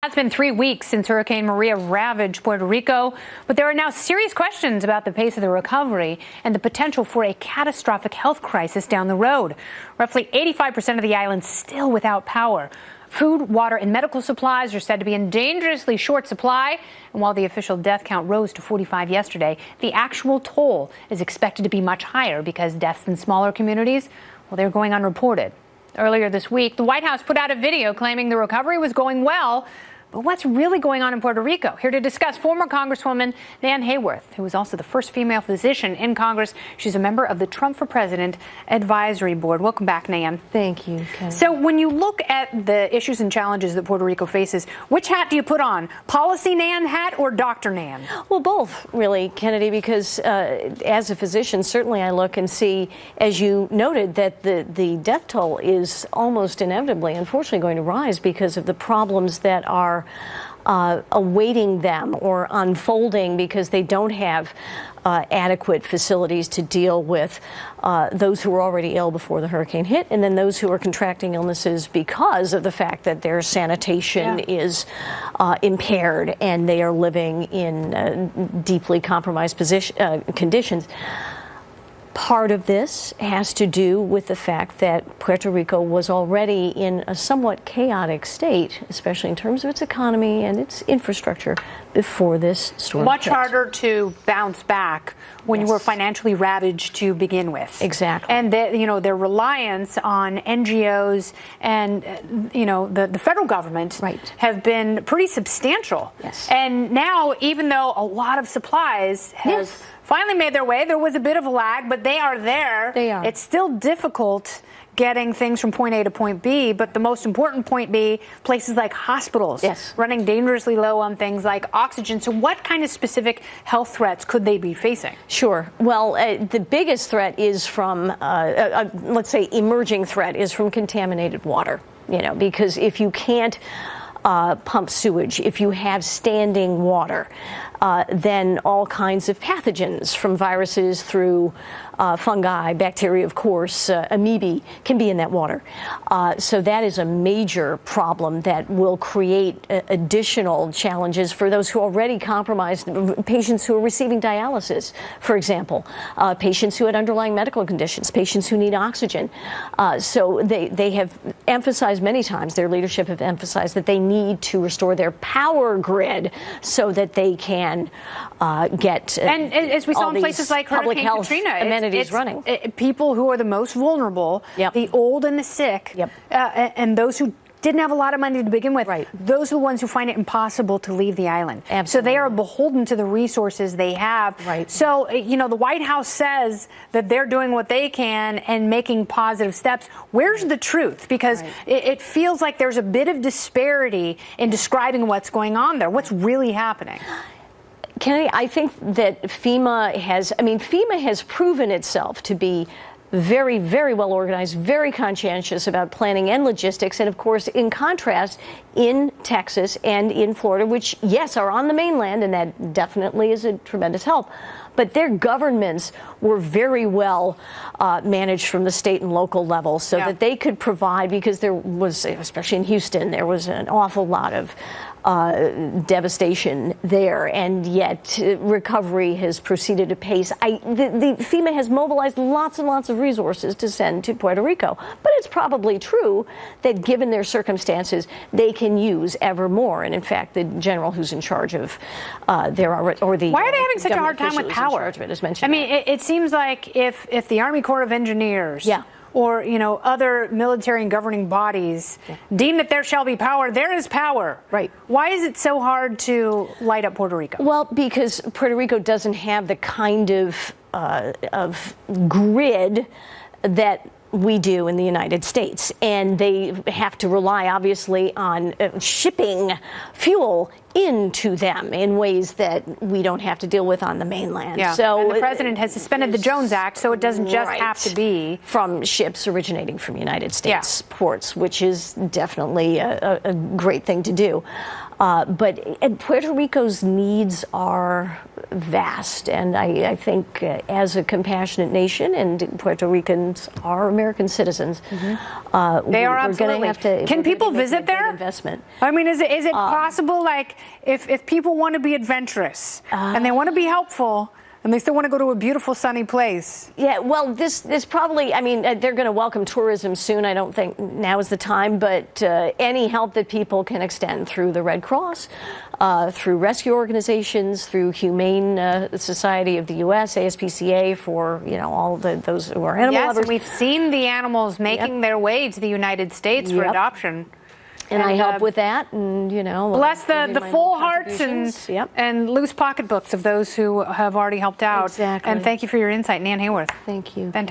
It's been 3 weeks since Hurricane Maria ravaged Puerto Rico, but there are now serious questions about the pace of the recovery and the potential for a catastrophic health crisis down the road. Roughly 85% of the island still without power. Food, water, and medical supplies are said to be in dangerously short supply. And while the official death count rose to 45 yesterday, the actual toll is expected to be much higher because deaths in smaller communities, well, they're going unreported. Earlier this week, the White House put out a video claiming the recovery was going well. But what's really going on in Puerto Rico? Here to discuss, former Congresswoman Nan Hayworth, who was also the first female physician in Congress. She's a member of the Trump for President Advisory Board. Welcome back, Nan. Thank you, Kennedy. So when you look at the issues and challenges that Puerto Rico faces, which hat do you put on? Policy Nan hat or Dr. Nan? Well, both, really, Kennedy, because as a physician, certainly I look and see, as you noted, that the death toll is almost inevitably, unfortunately, going to rise because of the problems that are awaiting them or unfolding because they don't have adequate facilities to deal with those who were already ill before the hurricane hit, and then those who are contracting illnesses because of the fact that their sanitation is impaired and they are living in deeply compromised conditions. Part of this has to do with the fact that Puerto Rico was already in a somewhat chaotic state, especially in terms of its economy and its infrastructure, before this storm Much hit. harder to bounce back when you were financially ravaged to begin with. Exactly. And their reliance on NGOs and the federal government have been pretty substantial. Yes. And now, even though a lot of supplies have finally made their way, there was a bit of a lag, but they are there. They are. It's still difficult getting things from point A to point B, but the most important point B, places like hospitals, running dangerously low on things like oxygen. So what kind of specific health threats could they be facing? Sure. Well, the biggest threat is from, let's say, emerging threat is from contaminated water, because if you can't pump sewage, if you have standing water, then all kinds of pathogens, from viruses through fungi, bacteria, of course, amoebae, can be in that water. So that is a major problem that will create additional challenges for those who are already compromised, patients who are receiving dialysis, for example, patients who had underlying medical conditions, patients who need oxygen. So they have emphasized many times, their leadership have emphasized that they need to restore their power grid so that they can get and as we saw in places like public Hurricane health Katrina, amenities running. People who are the most vulnerable, the old and the sick, and those who didn't have a lot of money to begin with, those are the ones who find it impossible to leave the island. Absolutely. So they are beholden to the resources they have. So, the White House says that they're doing what they can and making positive steps. Where's the truth? Because it feels like there's a bit of disparity in describing what's going on there. What's really happening? Kennedy, I think that FEMA has proven itself to be very, very well organized, very conscientious about planning and logistics. And of course, in contrast, in Texas and in Florida, which, yes, are on the mainland, and that definitely is a tremendous help, but their governments were very well managed from the state and local level so that they could provide, because there was, especially in Houston, there was an awful lot of devastation there, and yet recovery has proceeded apace. The FEMA has mobilized lots and lots of resources to send to Puerto Rico, but it's probably true that given their circumstances, they can use ever more. And in fact, the general who's in charge of why are they having such a hard time with power? It seems like if the Army Corps of Engineers or other military and governing bodies deem that there shall be power, there is power. Why is it so hard to light up Puerto Rico? Well, because Puerto Rico doesn't have the kind of grid that we do in the United States, and they have to rely obviously on shipping fuel into them in ways that we don't have to deal with on the mainland. So and the president has suspended the Jones Act, so it doesn't just have to be from ships originating from United States ports, which is definitely a great thing to do. But Puerto Rico's needs are vast, and I think as a compassionate nation, and Puerto Ricans are American citizens, they are absolutely. Have to, can people visit there? Investment. I mean, is it possible, like, if people want to be adventurous and they want to be helpful, and they still want to go to a beautiful sunny place? Yeah, well, this probably, I mean, they're going to welcome tourism soon. I don't think now is the time, but any help that people can extend through the Red Cross, through rescue organizations, through Humane Society of the U.S., ASPCA, for, you know, all those who are animal lovers. Yes, we've seen the animals making their way to the United States for adoption. And I help with that, and, you know, bless the full hearts and loose pocketbooks of those who have already helped out. Exactly. And thank you for your insight, Nan Hayworth. Thank you. Fantastic.